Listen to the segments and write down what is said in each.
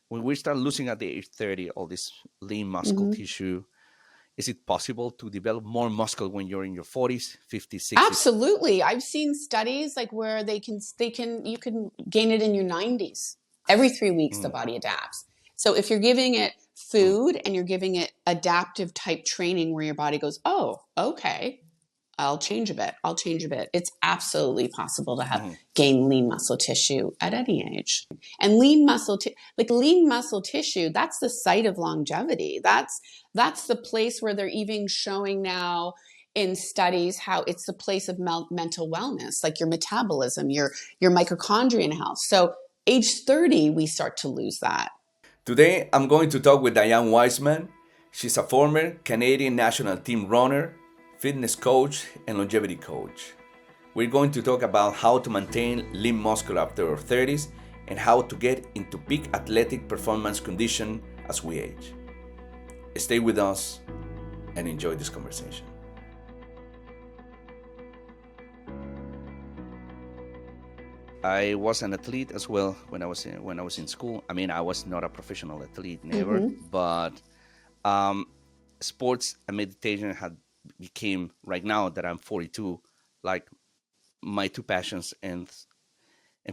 when we start losing at the age 30, all this lean muscle Mm-hmm. tissue, is it possible to develop more muscle when you're in your 40s, 50s, 60s? Absolutely. I've seen studies like where you can gain it in your 90s. Every 3 weeks, the Mm, body adapts. So if you're giving it mm, food and you're giving it adaptive type training where your body goes, oh, okay, I'll change a bit. I'll change a bit. It's absolutely possible to have mm, gain lean muscle tissue at any age. And lean muscle tissue, that's the site of longevity. That's the place where they're even showing now in studies how it's the place of mental wellness, like your metabolism, your mitochondrial health. So age 30, we start to lose that. Today, I'm going to talk with Dianne Wiseman. She's a former Canadian national team runner, fitness coach, and longevity coach. We're going to talk about how to maintain lean muscle after our 30s and how to get into peak athletic performance condition as we age. Stay with us and enjoy this conversation. I was an athlete as well when I was in school. I mean, I was not a professional athlete, never, Mm-hmm. but um, sports and meditation had became right now that I'm 42, like my two passions and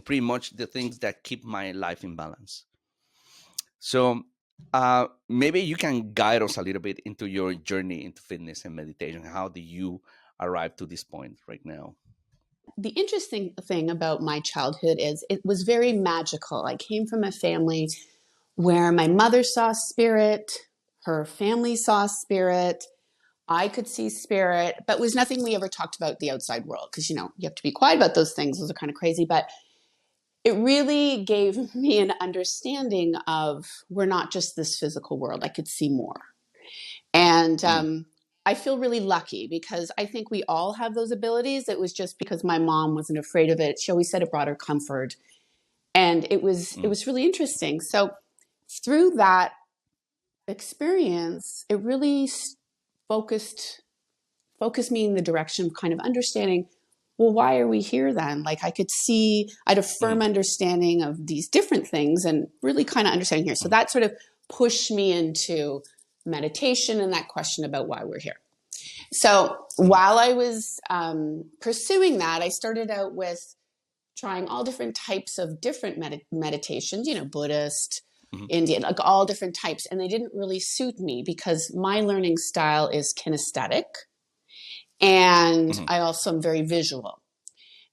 pretty much the things that keep my life in balance. So maybe you can guide us a little bit into your journey into fitness and meditation. How do you arrive to this point right now? The interesting thing about my childhood is it was very magical. I came from a family where my mother saw spirit, her family saw spirit, I could see spirit, but it was nothing we ever talked about the outside world because, you have to be quiet about those things. Those are kind of crazy. But it really gave me an understanding of we're not just this physical world. I could see more. And Mm, I feel really lucky because I think we all have those abilities. It was just because my mom wasn't afraid of it. She always said it brought her comfort. And it mm, was really interesting. So through that experience, it really focused focused me in the direction of kind of understanding, well, why are we here then? Like I had a firm mm, understanding of these different things and really kind of understanding here. So mm, that sort of pushed me into meditation and that question about why we're here. So mm, while I was pursuing that, I started out with trying all different types of different meditations, Buddhist, mm, Indian, like all different types. And they didn't really suit me because my learning style is kinesthetic. And mm, I also am very visual.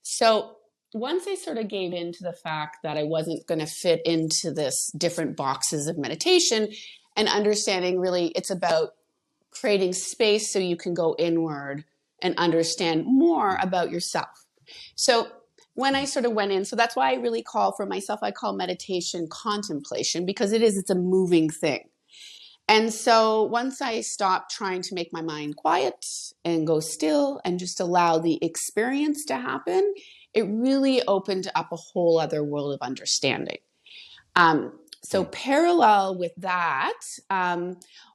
So once I sort of gave in to the fact that I wasn't going to fit into this different boxes of meditation and understanding really it's about creating space so you can go inward and understand more mm, about yourself. So when I mm, sort of went in, so that's why I really call for myself, I call meditation contemplation because it's a moving thing. And so once I stopped trying to make my mind quiet and go still and just allow the experience to happen, it really opened up a whole other world of understanding. So mm, parallel with that,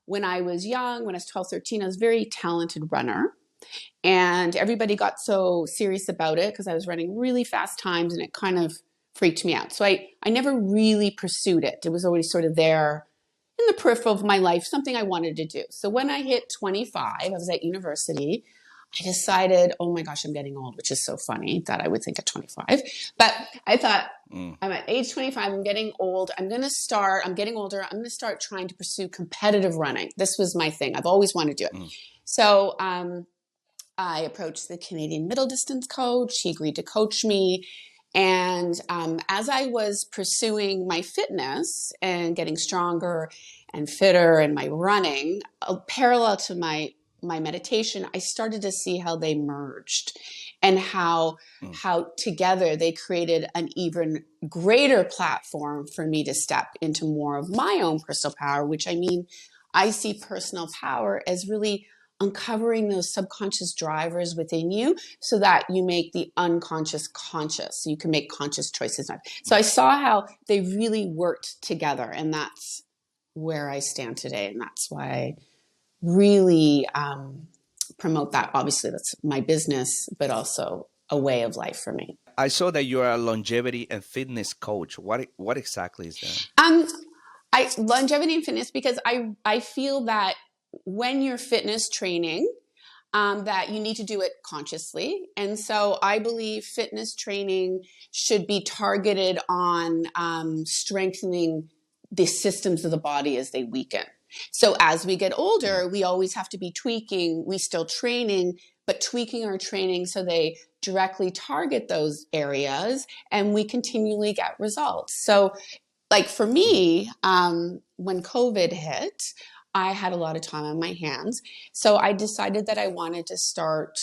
when I was young, when I was 12, 13, I was a very talented runner. And everybody got so serious about it because I was running really fast times and it kind of freaked me out. So I never really pursued it. It was always sort of there in the peripheral of my life, something I wanted to do. So when I hit 25, I was at university. I decided, oh my gosh, I'm getting old, which is so funny that I would think at 25. But I thought, mm, I'm at age 25, I'm getting old. I'm getting older. I'm going to start trying to pursue competitive running. This was my thing. I've always wanted to do it. mm, So I approached the Canadian middle distance coach. He agreed to coach me. And as I was pursuing my fitness and getting stronger and fitter and my running, parallel to my meditation, I started to see how they merged and mm, how together they created an even greater platform for me to step into more of my own personal power, which I see personal power as really uncovering those subconscious drivers within you so that you make the unconscious conscious. So you can make conscious choices. So mm. I saw how they really worked together, and that's where I stand today. And that's why I really promote that. Obviously, that's my business, but also a way of life for me. I saw that you are a longevity and fitness coach. What exactly is that? Um, Longevity and fitness, because I feel that when you're fitness training, that you need to do it consciously. And so I believe fitness training should be targeted on strengthening the systems of the body as they weaken. So as we get older, we always have to be tweaking. We still training, but tweaking our training so they directly target those areas and we continually get results. So like for me, when COVID hit, I had a lot of time on my hands. So I decided that I wanted to start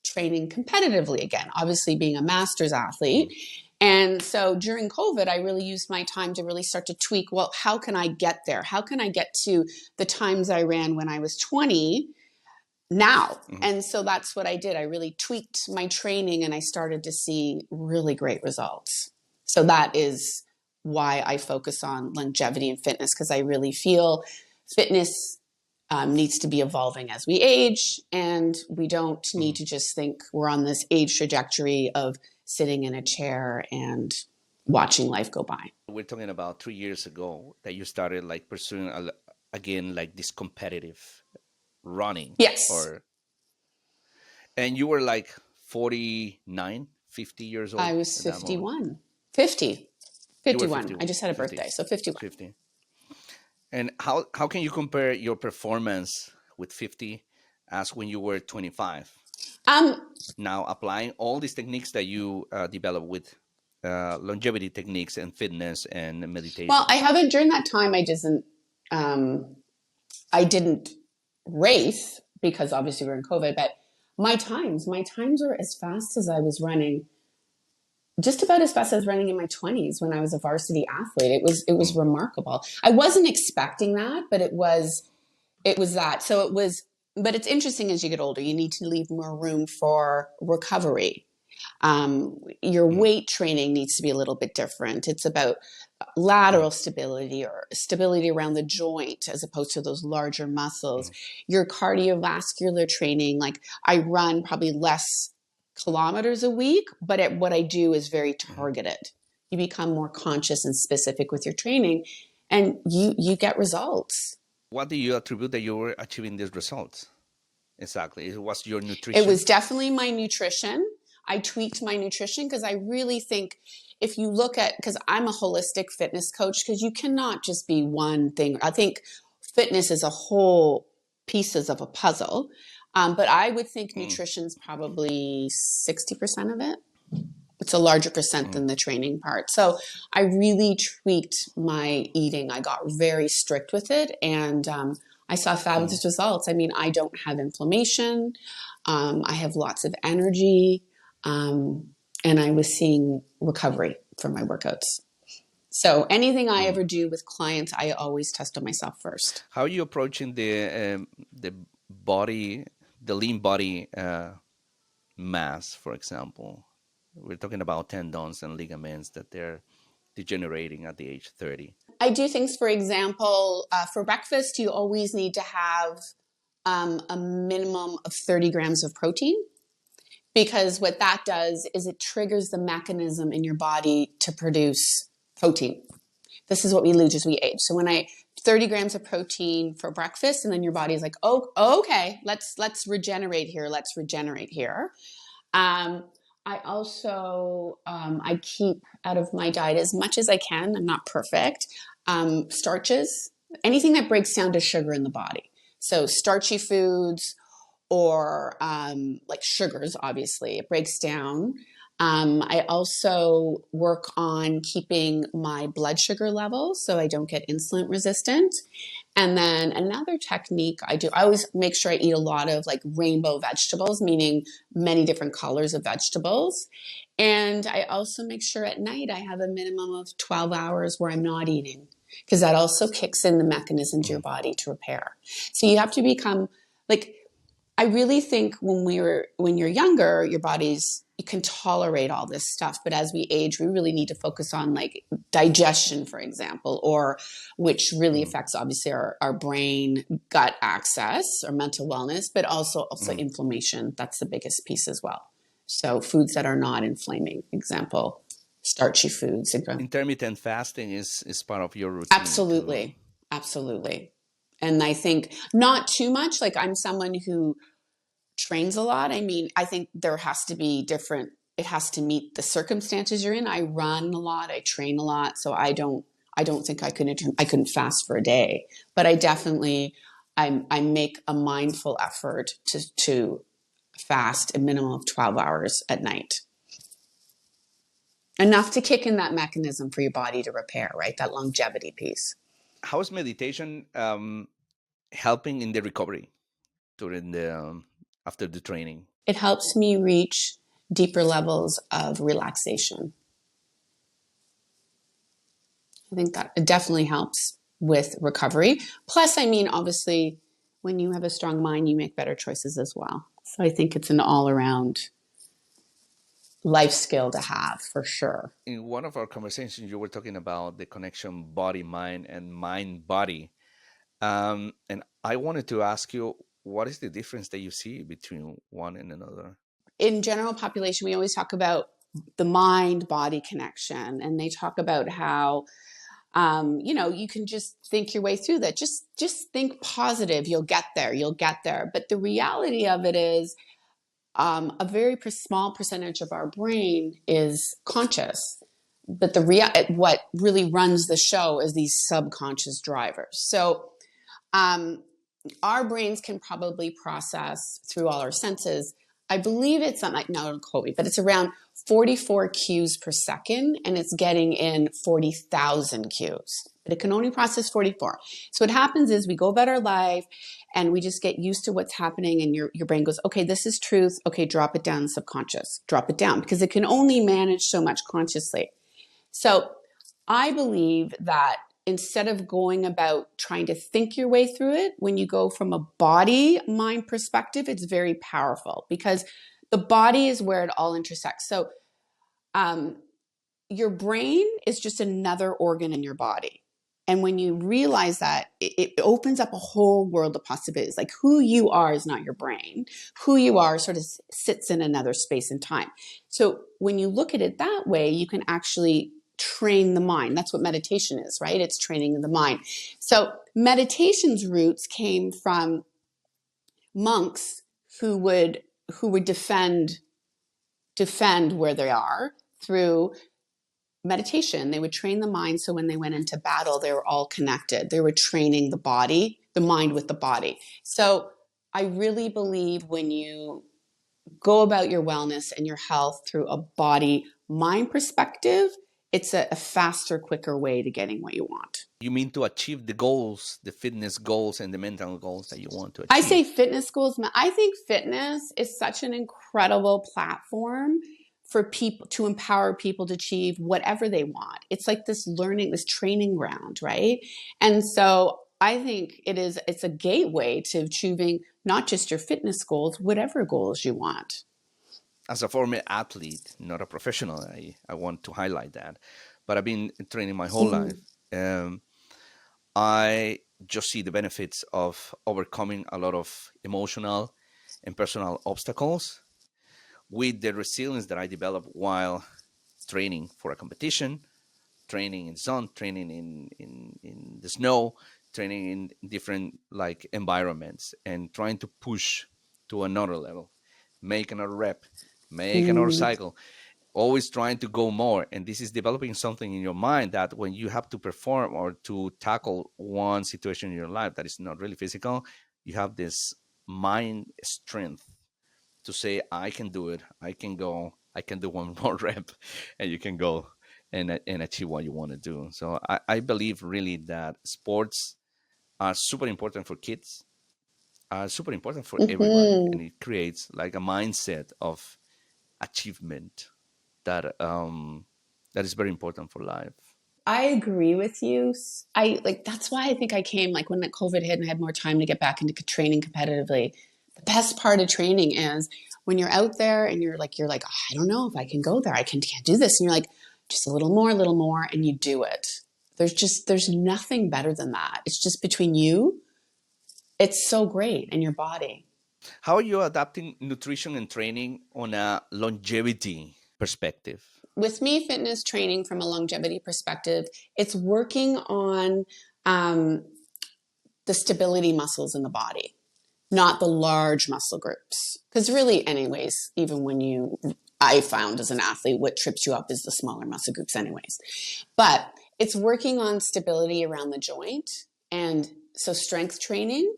training competitively again, obviously being a master's athlete. And so during COVID, I really used my time to really start to tweak, well, how can I get there? How can I get to the times I ran when I was 20 now? And so that's what I did. I really tweaked my training and I started to see really great results. So that is why I focus on longevity and fitness, because I really feel fitness needs to be evolving as we age, and we don't need to just think we're on this age trajectory of sitting in a chair and watching life go by. We're talking about 3 years ago that you started like pursuing again like this competitive running. Yes. And you were like 49, 50 years old. I was 51. 50. 51. 50. I just had a birthday, so 51. 50. And how can you compare your performance with 50 as when you were 25? Now applying all these techniques that you developed with longevity techniques and fitness and meditation. Well, I haven't during that time. I didn't race because obviously we're in COVID. But my times were as fast as I was running. Just about as fast as I was running in my 20s when I was a varsity athlete. It was remarkable. I wasn't expecting that, but it was that. So it was, but it's interesting as you get older, you need to leave more room for recovery. Your weight training needs to be a little bit different. It's about lateral stability or stability around the joint as opposed to those larger muscles. Your cardiovascular training, like I run probably less kilometers a week, but what I do is very targeted. You become more conscious and specific with your training, and you get results. What do you attribute that you were achieving these results? Exactly. It was your nutrition. It was definitely my nutrition. I tweaked my nutrition because I really think if you look at, because I'm a holistic fitness coach, because you cannot just be one thing. I think fitness is a whole pieces of a puzzle. But I would think nutrition's probably 60% of it. It's a larger percent than the training part. So I really tweaked my eating. I got very strict with it, and I saw fabulous results. I mean, I don't have inflammation. I have lots of energy, and I was seeing recovery from my workouts. So anything I ever do with clients, I always test on myself first. How are you approaching the body? The lean body mass, for example. We're talking about tendons and ligaments that they're degenerating at the age 30. I do things, for example, for breakfast, you always need to have a minimum of 30 grams of protein, because what that does is it triggers the mechanism in your body to produce protein. This is what we lose as we age. So 30 grams of protein for breakfast, and then your body's like, oh, okay, let's regenerate here. Let's regenerate here. I also, I keep out of my diet as much as I can. I'm not perfect. Starches, anything that breaks down to sugar in the body. So starchy foods or like sugars, obviously, it breaks down. I also work on keeping my blood sugar levels so I don't get insulin resistant. And then another technique I always make sure I eat a lot of like rainbow vegetables, meaning many different colors of vegetables. And I also make sure at night I have a minimum of 12 hours where I'm not eating, because that also kicks in the mechanism to your body to repair. So you have to become like, I really think when you're younger, your you can tolerate all this stuff. But as we age, we really need to focus on like digestion, for example, or which really affects obviously our brain, gut access, or mental wellness, but also inflammation. That's the biggest piece as well. So foods that are not inflaming, example, starchy foods. Intermittent fasting is part of your routine. Absolutely. Absolutely. And I think not too much. Like I'm someone who trains a lot. I mean, I think there has to be different, it has to meet the circumstances you're in. I run a lot, I train a lot, so I don't think I couldn't fast for a day. But I definitely I make a mindful effort to fast a minimum of 12 hours at night. Enough to kick in that mechanism for your body to repair, right? That longevity piece. How is meditation helping in the recovery during the after the training? It helps me reach deeper levels of relaxation. I think that it definitely helps with recovery. Plus, I mean, obviously, when you have a strong mind, you make better choices as well. So I think it's an all around life skill to have for sure. In one of our conversations, you were talking about the connection body mind and mind body, and I wanted to ask you, what is the difference that you see between one and another? In general population, we always talk about the mind body connection, and they talk about how you can just think your way through that. Just think positive. You'll get there. You'll get there. But the reality of it is, a very small percentage of our brain is conscious. But what really runs the show is these subconscious drivers. So um, our brains can probably process through all our senses. I believe it's something like, no, don't quote me, but it's around 44 cues per second, and it's getting in 40,000 cues. But it can only process 44. So what happens is we go about our life and we just get used to what's happening, and your brain goes, okay, this is truth. Okay, drop it down subconscious. Drop it down, because it can only manage so much consciously. So I believe that instead of going about trying to think your way through it, when you go from a body mind perspective, it's very powerful, because the body is where it all intersects. So um, your brain is just another organ in your body. And when you realize that, it opens up a whole world of possibilities. Like who you are is not your brain. Who you are sort of sits in another space and time. So when you look at it that way, you can actually train the mind. That's what meditation is, right? It's training the mind. So meditation's roots came from monks who would defend where they are through meditation. They would train the mind, so when they went into battle, they were all connected. They were training the body, the mind with the body. So I really believe when you go about your wellness and your health through a body mind perspective, it's a faster, quicker way to getting what you want. You mean to achieve the goals, the fitness goals and the mental goals that you want to I achieve? say fitness goals. I think fitness is such an incredible platform for people to empower people to achieve whatever they want. It's like this learning, this training ground, right? And so I think it's a gateway to achieving not just your fitness goals, whatever goals you want. As a former athlete, not a professional, I want to highlight that. But I've been training my whole life. Mm. Um, I just see the benefits of overcoming a lot of emotional and personal obstacles with the resilience that I developed while training for a competition, training in sun, training in the snow, training in different like environments, and trying to push to another level, make another rep, make another Mm. cycle, always trying to go more. And this is developing something in your mind that when you have to perform or to tackle one situation in your life that is not really physical, you have this mind strength to say, I can do it, I can go, I can do one more rep, and you can go and achieve what you want to do. So I believe really that sports are super important for kids, are super important for everybody, Mm-hmm. and it creates like a mindset of achievement that that is very important for life. I agree with you. I like that's why I think I came like when the COVID hit and I had more time to get back into training competitively. The best part of training is when you're out there and you're like, "Oh, I don't know if I can go there. I can't do this." And you're like, just a little more, and you do it. There's nothing better than that. It's just between you. It's so great in your body. How are you adapting nutrition and training on a longevity perspective? With me, fitness training from a longevity perspective, it's working on the stability muscles in the body, not the large muscle groups. Because really, anyways, even when I found as an athlete, what trips you up is the smaller muscle groups anyways. But it's working on stability around the joint. And so strength training,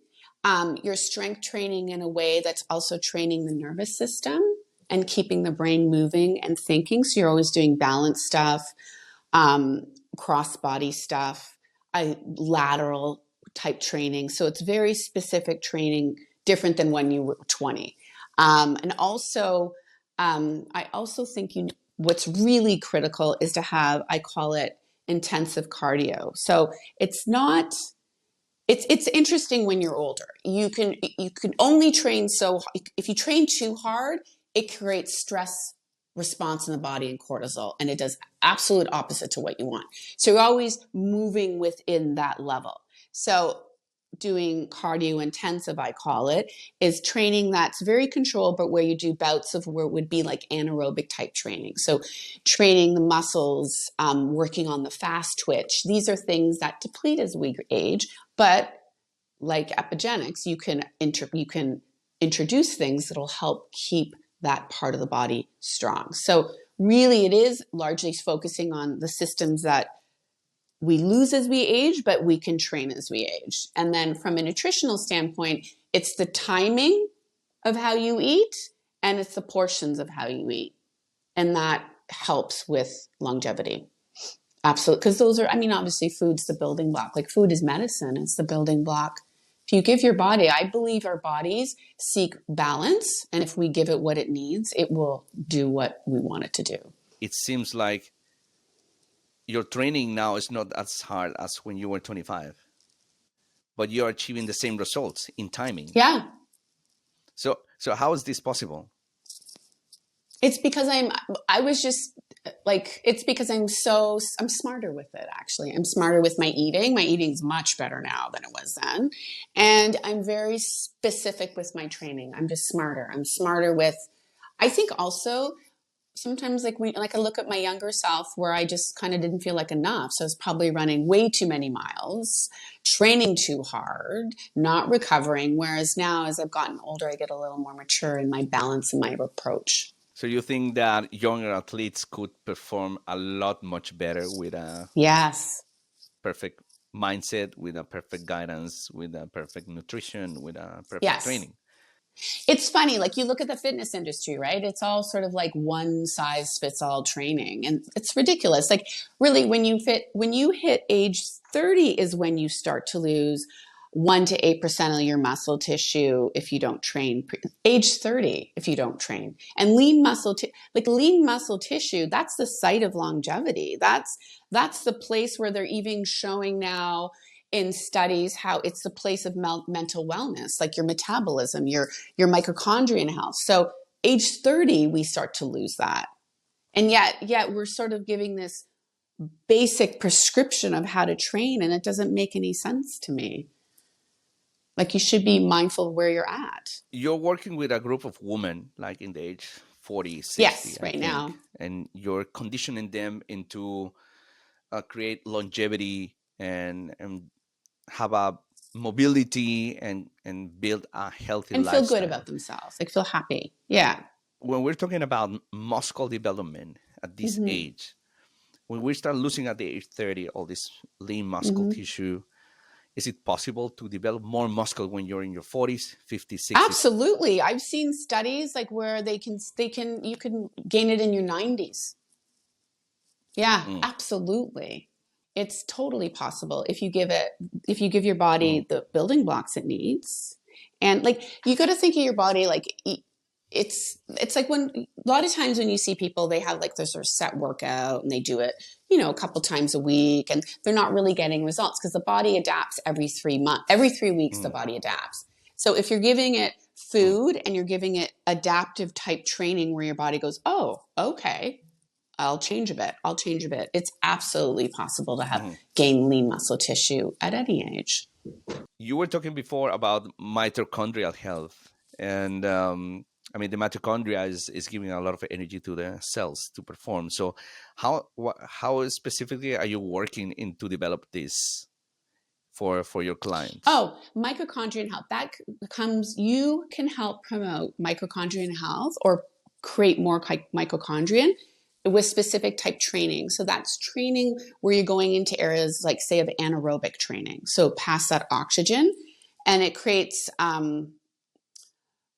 you're strength training in a way that's also training the nervous system and keeping the brain moving and thinking. So you're always doing balance stuff, cross body stuff, lateral type training. So it's very specific training, different than when you were 20. And also, I also think what's really critical is to have, I call it intensive cardio. So it's interesting when you're older. You can only train so, if you train too hard, it creates stress response in the body and cortisol, and it does absolute opposite to what you want. So you're always moving within that level. So doing cardio intensive, I call it, is training that's very controlled, but where you do bouts of where it would be like anaerobic type training. So training the muscles, working on the fast twitch. These are things that deplete as we age, but like epigenics, you can introduce things that'll help keep that part of the body strong. So really it is largely focusing on the systems that we lose as we age, but we can train as we age. And then from a nutritional standpoint, it's the timing of how you eat and it's the portions of how you eat. And that helps with longevity. Absolutely. Because those are, obviously food's the building block. Like food is medicine. It's the building block. If you give your body, I believe our bodies seek balance. And if we give it what it needs, it will do what we want it to do. It seems like your training now is not as hard as when you were 25, but you're achieving the same results in timing. Yeah. So how is this possible? It's because I'm smarter with it, actually. I'm smarter with my eating. My eating's much better now than it was then. And I'm very specific with my training. I'm just smarter. I'm smarter with, I think also, sometimes I look at my younger self where I just kind of didn't feel like enough. So I was probably running way too many miles, training too hard, not recovering. Whereas now, as I've gotten older, I get a little more mature in my balance and my approach. So you think that younger athletes could perform a lot much better with a Yes. perfect mindset, with a perfect guidance, with a perfect nutrition, with a perfect Yes. training? It's funny, like you look at the fitness industry, right? It's all sort of like one size fits all training. And it's ridiculous. Like really when you hit age 30 is when you start to lose 1 to 8% of your muscle tissue if you don't train. Age 30 if you don't train. And lean muscle tissue, that's the site of longevity. That's the place where they're even showing now in studies how it's the place of mental wellness, like your metabolism, your mitochondrial health. So age 30, we start to lose that. And yet we're sort of giving this basic prescription of how to train, and it doesn't make any sense to me. Like you should be mindful of where you're at. You're working with a group of women, like in the age 40, 60, yes, right now. And you're conditioning them into create longevity and have a mobility and build a healthy and lifestyle. Feel good about themselves, like feel happy. Yeah. When we're talking about muscle development at this age, when we start losing at the age 30, all this lean muscle tissue, is it possible to develop more muscle when you're in your 40s, 50s, 60s? Absolutely. I've seen studies like where you can gain it in your 90s. Yeah, absolutely. It's totally possible if you give your body the building blocks it needs. And like you got to think of your body like it's like when a lot of times when you see people, they have like this sort of set workout and they do it, a couple times a week, and they're not really getting results because the body adapts every 3 months. Every 3 weeks, the body adapts. So if you're giving it food and you're giving it adaptive type training where your body goes, oh, okay, I'll change a bit. It's absolutely possible to have gain lean muscle tissue at any age. You were talking before about mitochondrial health, and the mitochondria is giving a lot of energy to the cells to perform. So how specifically are you working to develop this for your clients? Oh, mitochondrial health. That comes, you can help promote mitochondrial health or create more mitochondrion with specific type training. So that's training where you're going into areas like, say, of anaerobic training. So past that oxygen, and it creates an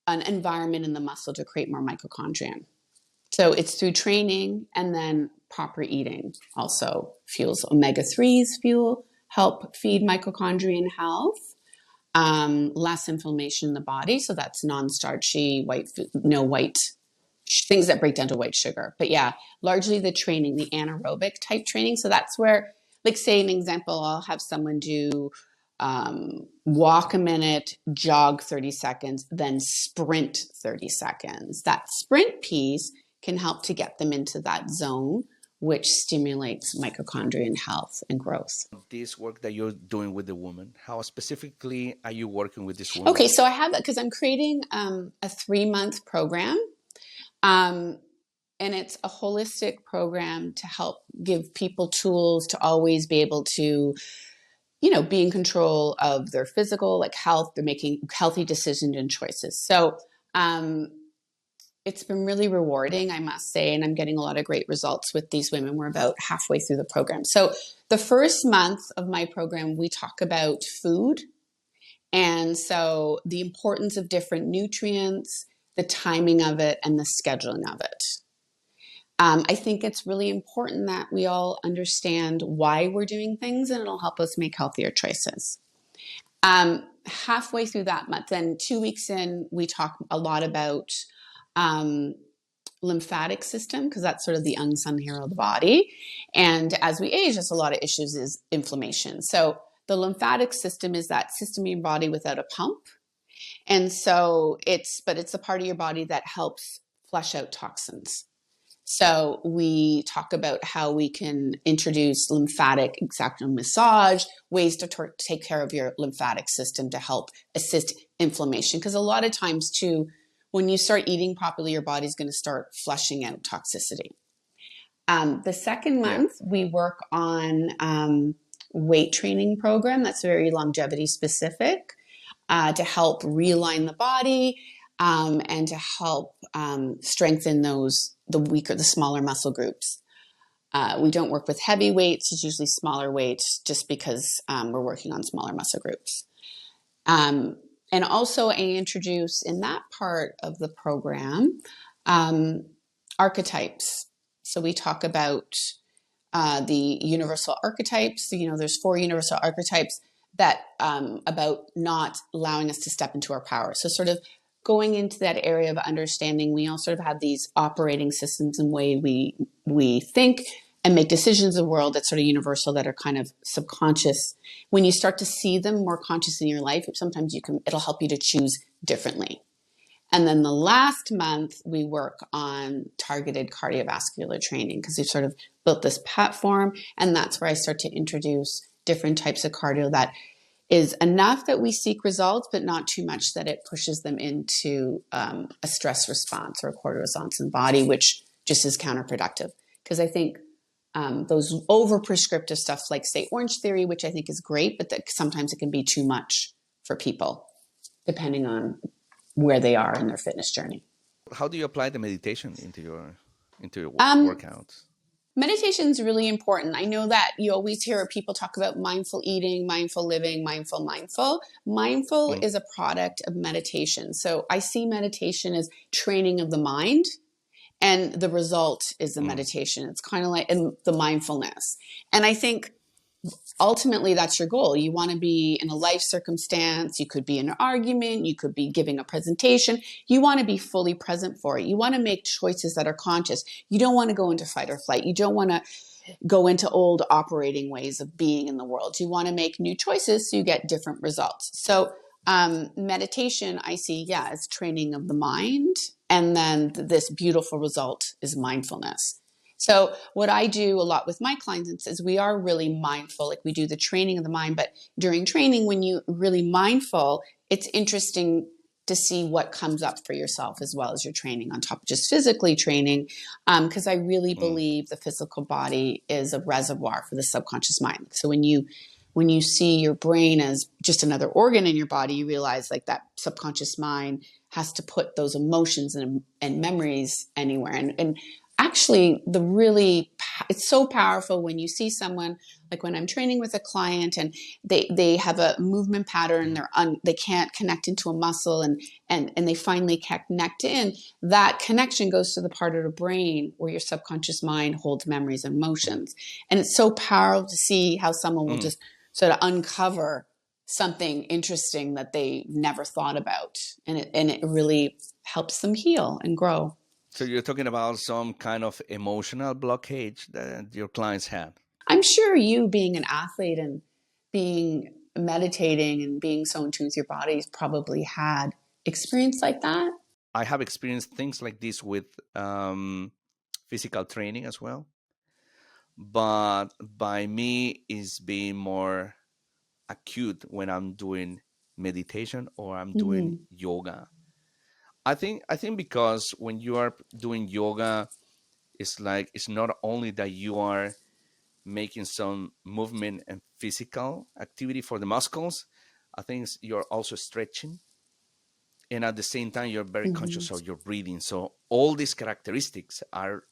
environment in the muscle to create more mitochondria. So it's through training, and then proper eating also fuels. Omega-3s fuel, help feed mitochondrial health, less inflammation in the body. So that's non-starchy, no white, things that break down to white sugar. But yeah, largely the training, the anaerobic type training. So that's where, like, say an example, I'll have someone do walk a minute, jog 30 seconds, then sprint 30 seconds. That sprint piece can help to get them into that zone, which stimulates mitochondrial health and growth. This work that you're doing with the woman, how specifically are you working with this woman? Okay, so I have that because I'm creating a 3-month program. And it's a holistic program to help give people tools to always be able to, be in control of their physical, like health. They're making healthy decisions and choices. So it's been really rewarding, I must say, and I'm getting a lot of great results with these women. We're about halfway through the program. So the first month of my program, we talk about food. And so the importance of different nutrients, the timing of it, and the scheduling of it. I think it's really important that we all understand why we're doing things, and it'll help us make healthier choices. Halfway through that month, then 2 weeks in, we talk a lot about lymphatic system, because that's sort of the unsung hero of the body. And as we age, there's a lot of issues is inflammation. So the lymphatic system is that system in your body without a pump. And so it's a part of your body that helps flush out toxins. So we talk about how we can introduce lymphatic exactly massage, ways to take care of your lymphatic system to help assist inflammation. Because a lot of times too, when you start eating properly, your body's going to start flushing out toxicity. The second month, we work on weight training program that's very longevity specific to help realign the body and to help strengthen the weaker, the smaller muscle groups. We don't work with heavy weights. It's usually smaller weights just because we're working on smaller muscle groups. And also I introduce in that part of the program archetypes. So we talk about the universal archetypes. There's 4 universal archetypes that about not allowing us to step into our power. So sort of going into that area of understanding, we all sort of have these operating systems and way we think and make decisions in the world that's sort of universal, that are kind of subconscious. When you start to see them more conscious in your life, sometimes it'll help you to choose differently. And then the last month, we work on targeted cardiovascular training, because we've sort of built this platform, and that's where I start to introduce different types of cardio that is enough that we seek results, but not too much that it pushes them into a stress response or a cortisol response in the body, which just is counterproductive. Because I think those over-prescriptive stuff, like say Orange Theory, which I think is great, but that sometimes it can be too much for people, depending on where they are in their fitness journey. How do you apply the meditation into your workouts? Meditation is really important. I know that you always hear people talk about mindful eating, mindful living, mindful. Mindful is a product of meditation. So I see meditation as training of the mind, and the result is the meditation. It's kind of like the mindfulness. And I think ultimately that's your goal. You want to be in a life circumstance. You could be in an argument. You could be giving a presentation. You want to be fully present for it. You want to make choices that are conscious. You don't want to go into fight or flight. You don't want to go into old operating ways of being in the world. You want to make new choices so you get different results. So meditation, I see, is training of the mind. And then this beautiful result is mindfulness. So what I do a lot with my clients is we are really mindful. Like, we do the training of the mind, but during training, when you really mindful, it's interesting to see what comes up for yourself as well as your training on top of just physically training. Because I really believe the physical body is a reservoir for the subconscious mind. So when when you see your brain as just another organ in your body, you realize like that subconscious mind has to put those emotions and memories anywhere. And actually it's so powerful when you see someone, like when I'm training with a client and they have a movement pattern, they can't connect into a muscle, and they finally connect in. That connection goes to the part of the brain where your subconscious mind holds memories and emotions. And it's so powerful to see how someone will Mm. just sort of uncover something interesting that they never thought about. And it really helps them heal and grow. So you're talking about some kind of emotional blockage that your clients had. I'm sure you, being an athlete and being meditating and being so in tune with your body, probably had experience like that. I have experienced things like this with physical training as well, but by me is being more acute when I'm doing meditation or I'm doing Mm-hmm. yoga. I think because when you are doing yoga, it's like it's not only that you are making some movement and physical activity for the muscles. I think you're also stretching, and at the same time you're very Mm-hmm. conscious of your breathing. So all these characteristics are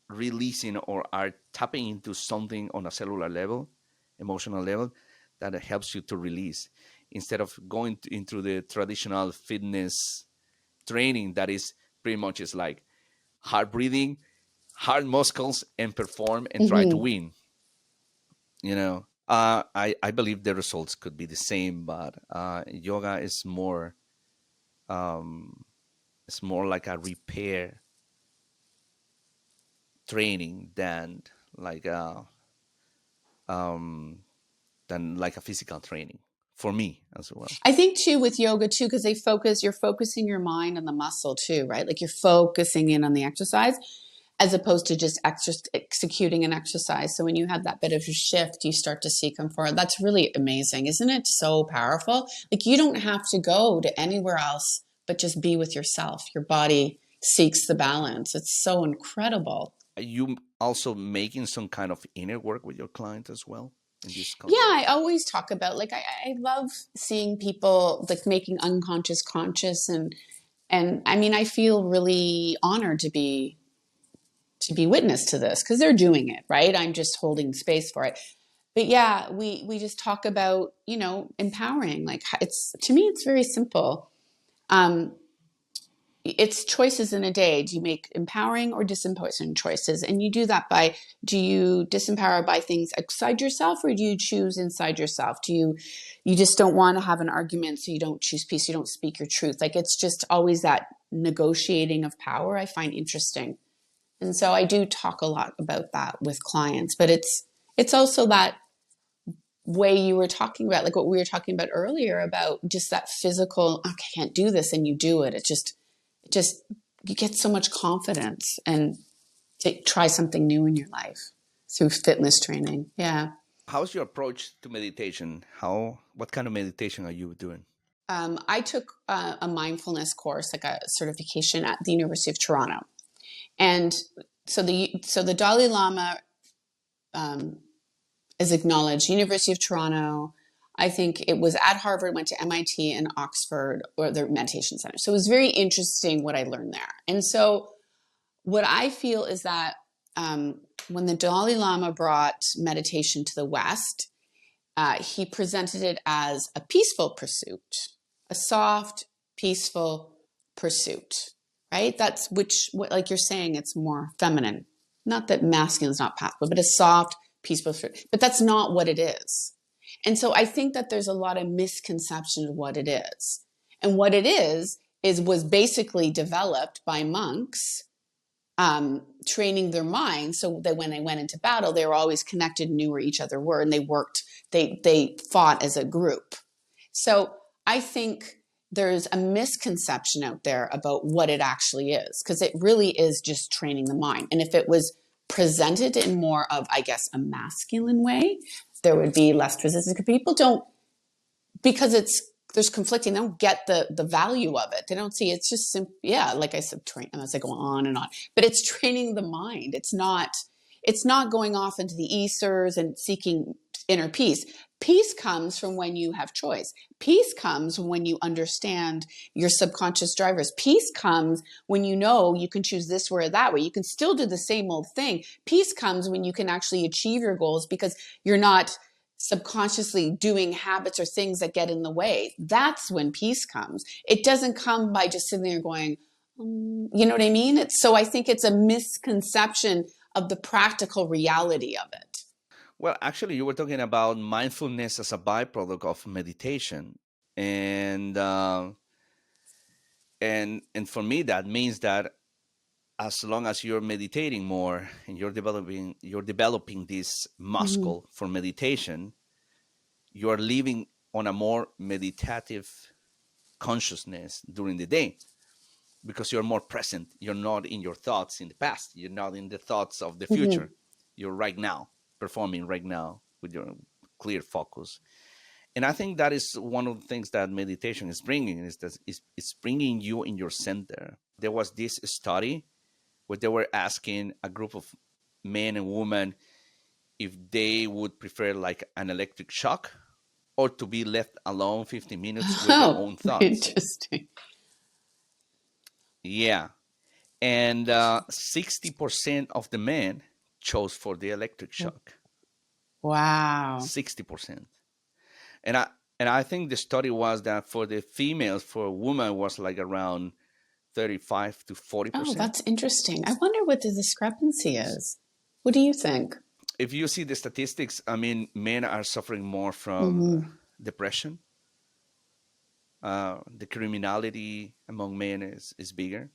releasing or are tapping into something on a cellular level, emotional level, that helps you to release instead of going into the traditional fitness training that is pretty much is like hard breathing, hard muscles, and perform and try to Mm-hmm. win. I believe the results could be the same, but yoga is more it's more like a repair training like a um, than like a physical training for me as well. I think too with yoga too, because you're focusing your mind on the muscle too, right? Like you're focusing in on the exercise as opposed to just executing an exercise. So when you have that bit of a shift, you start to see come forward. That's really amazing. Isn't it so powerful? Like you don't have to go to anywhere else, but just be with yourself. Your body seeks the balance. It's so incredible. Are you also making some kind of inner work with your client as well in this Yeah, context? I always talk about like I love seeing people like making unconscious conscious, and I mean I feel really honored to be witness to this because they're doing it, right? I'm just holding space for it. But yeah, we just talk about, empowering. Like it's, to me it's very simple. Um it's choices in a day. Do you make empowering or disempowering choices? And you do that by, do you disempower by things outside yourself, or do you choose inside yourself? You just don't want to have an argument, so you don't choose peace, you don't speak your truth. Like it's just always that negotiating of power I find interesting. And so I do talk a lot about that with clients, but it's also that way you were talking about, like what we were talking about earlier about just that physical, okay, I can't do this, and you do it. It just you get so much confidence and to try something new in your life through fitness training. Yeah. How's your approach to meditation? What kind of meditation are you doing? I took a mindfulness course, like a certification at the University of Toronto, and so the Dalai Lama um, is acknowledged. University of Toronto. I think it was at Harvard, went to MIT and Oxford, or the meditation center. So it was very interesting what I learned there. And so what I feel is that when the Dalai Lama brought meditation to the West, he presented it as a peaceful pursuit, a soft, peaceful pursuit, right? That's like you're saying, it's more feminine. Not that masculine is not powerful, but a soft, peaceful pursuit. But that's not what it is. And so I think that there's a lot of misconception of what it is. And what it is was basically developed by monks training their minds so that when they went into battle, they were always connected, knew where each other were, and they fought as a group. So I think there's a misconception out there about what it actually is, because it really is just training the mind. And if it was presented in more of, I guess, a masculine way, there would be less resistance. People don't, because there's conflicting, they don't get the value of it. They don't see it's just simple. Yeah, like I said, train as I go on and on. But it's training the mind. It's not going off into the ethers and seeking inner peace. Peace comes from when you have choice. Peace comes when you understand your subconscious drivers. Peace comes when you know you can choose this way or that way. You can still do the same old thing. Peace comes when you can actually achieve your goals because you're not subconsciously doing habits or things that get in the way. That's when peace comes. It doesn't come by just sitting there going, you know what I mean? So I think it's a misconception of the practical reality of it. Well, actually, you were talking about mindfulness as a byproduct of meditation, and and for me, that means that as long as you're meditating more and you're developing this Mm-hmm. muscle for meditation, you are living on a more meditative consciousness during the day because you're more present. You're not in your thoughts in the past. You're not in the thoughts of the Mm-hmm. future. You're right now, performing right now with your clear focus. And I think that is one of the things that meditation is bringing is that it's bringing you in your center. There was this study where they were asking a group of men and women if they would prefer like an electric shock or to be left alone 15 minutes with their Oh, own thoughts. interesting. Yeah. And 60% of the men chose for the electric shock. Wow. 60%. And I think the study was that for the females, for a woman was like around 35 to Oh, 40%. that's interesting. I wonder what the discrepancy is. What do you think? If you see the statistics, I mean, men are suffering more from Mm-hmm. depression. The criminality among men is bigger.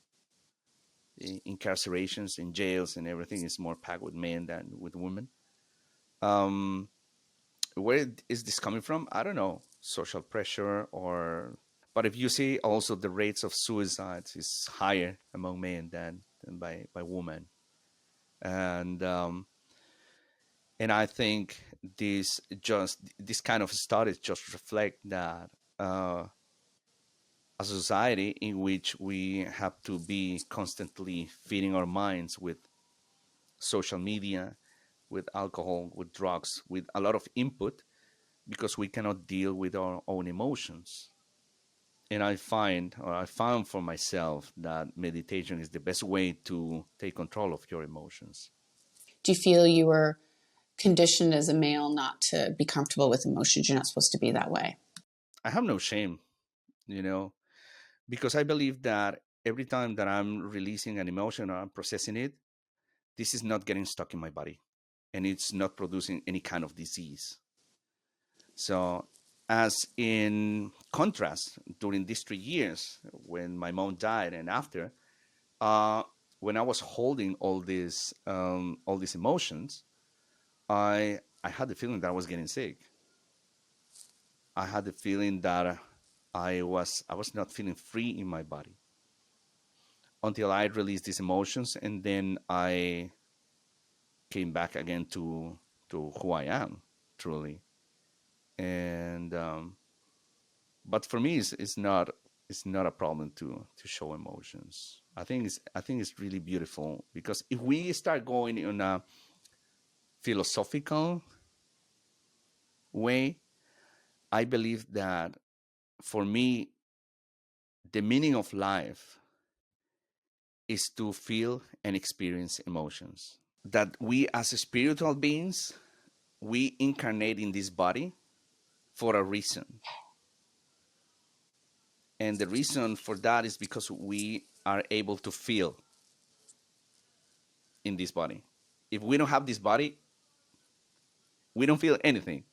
The incarcerations in jails and everything is more packed with men than with women. Um, where is this coming from? I don't know. Social pressure or. But if you see also the rates of suicides is higher among men than by women. And I think this kind of studies just reflect that a society in which we have to be constantly feeding our minds with social media, with alcohol, with drugs, with a lot of input because we cannot deal with our own emotions. And I found for myself that meditation is the best way to take control of your emotions. Do you feel you were conditioned as a male not to be comfortable with emotions? You're not supposed to be that way. I have no shame, you know, because I believe that every time that I'm releasing an emotion or I'm processing it, this is not getting stuck in my body and it's not producing any kind of disease. So, as in contrast, during these 3 years, when my mom died and after, uh, when I was holding all these emotions, I had the feeling that I was getting sick. I had the feeling that I was not feeling free in my body until I released these emotions, and then I came back again to who I am truly. And but for me, it's not a problem to show emotions. I think it's really beautiful because if we start going in a philosophical way, I believe that for me, the meaning of life is to feel and experience emotions. That we as spiritual beings, we incarnate in this body for a reason. And the reason for that is because we are able to feel in this body. If we don't have this body, we don't feel anything.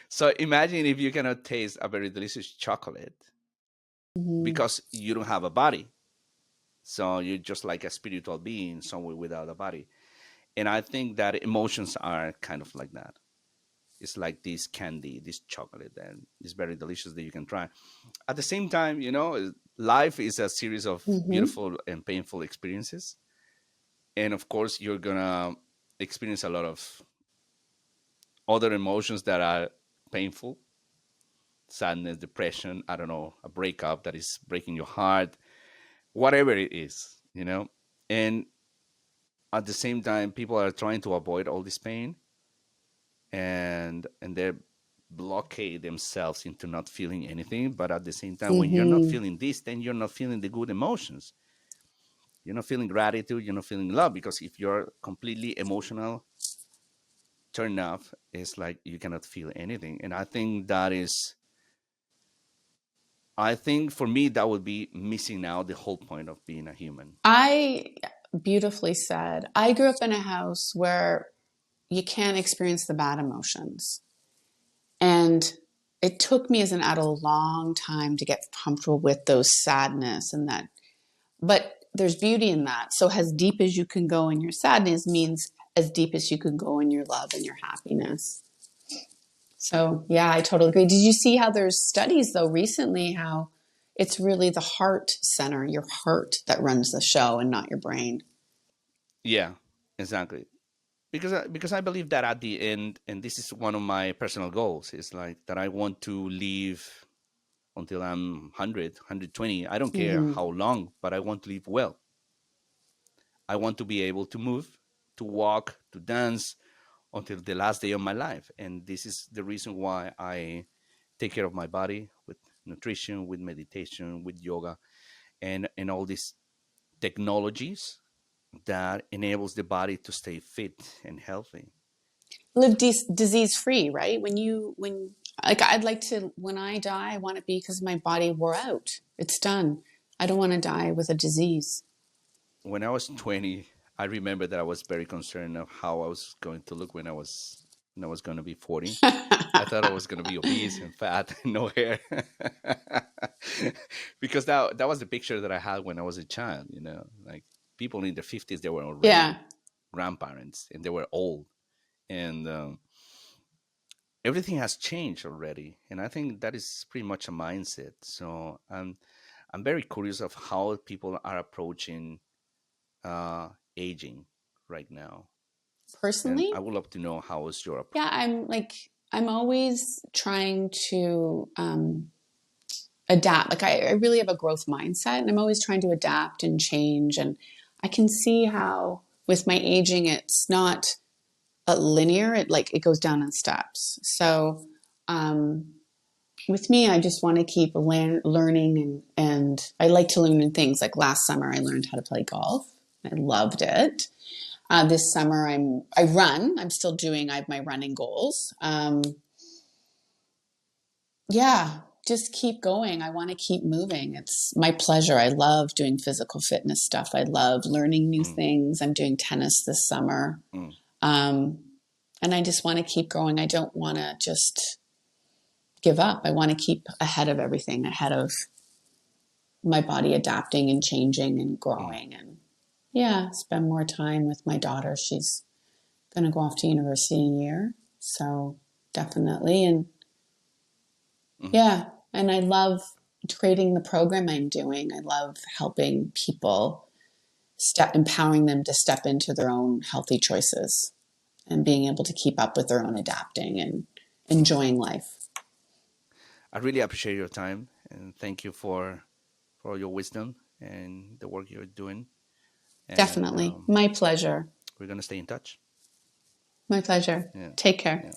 So imagine if you cannot taste a very delicious chocolate Mm-hmm. because you don't have a body. So you're just like a spiritual being somewhere without a body. And I think that emotions are kind of like that. It's like this candy, this chocolate, and it's very delicious that you can try. At the same time, life is a series of Mm-hmm. beautiful and painful experiences. And of course, you're going to experience a lot of other emotions that are painful: sadness, depression, I don't know, a breakup that is breaking your heart, whatever it is. And at the same time, people are trying to avoid all this pain, and they blockade themselves into not feeling anything. But at the same time, when you're not Mm-hmm. feeling this, then you're not feeling the good emotions. You're not feeling gratitude. You're not feeling love, because if you're completely emotional turned off, it's like you cannot feel anything. And I think for me that would be missing out the whole point of being a human. I beautifully said. I grew up in a house where you can't experience the bad emotions. And it took me as an adult a long time to get comfortable with those sadness and that. But there's beauty in that. So, as deep as you can go in your sadness means as deep as you can go in your love and your happiness. So, yeah, I totally agree. Did you see how there's studies, though, recently, how it's really the heart center, your heart that runs the show and not your brain? Yeah, exactly. Because I believe that at the end, and this is one of my personal goals, is like that I want to live until I'm 100, 120. I don't care Mm-hmm. how long, but I want to live well. I want to be able to move, to walk, to dance until the last day of my life. And this is the reason why I take care of my body with nutrition, with meditation, with yoga, and all these technologies that enables the body to stay fit and healthy. Live disease free, right? When like I'd like to when I die, I want it because my body wore out. It's done. I don't want to die with a disease. When I was 20, I remember that I was very concerned of how I was going to look when I was going to be 40. I thought I was going to be obese and fat and no hair. Because that was the picture that I had when I was a child, like people in their 50s, they were Yeah. already grandparents and they were old. And everything has changed already. And I think that is pretty much a mindset. So I'm very curious of how people are approaching aging right now. And Personally, I would love to know how is your yeah, I'm always trying to adapt. Like I really have a growth mindset, and I'm always trying to adapt and change. And I can see how with my aging, it's not a linear. It goes down in steps. So um, with me, I just want to keep learning, and I like to learn new things. Like last summer, I learned how to play golf. I loved it. This summer, I run. I'm still doing. I have my running goals. Yeah, just keep going. I want to keep moving. It's my pleasure. I love doing physical fitness stuff. I love learning new mm, things. I'm doing tennis this summer. mm, Um, and I just want to keep growing. I don't want to just give up. I want to keep ahead of everything, ahead of my body adapting and changing and mm, growing. And yeah, spend more time with my daughter. She's going to go off to university in a year. So definitely. And mm, yeah, and I love creating the program I'm doing. I love helping people empowering them to step into their own healthy choices and being able to keep up with their own adapting and mm. enjoying life. I really appreciate your time and thank you for all your wisdom and the work you're doing. And Definitely. My pleasure. we're gonna stay in touch. My pleasure. Yeah, Take care. yeah.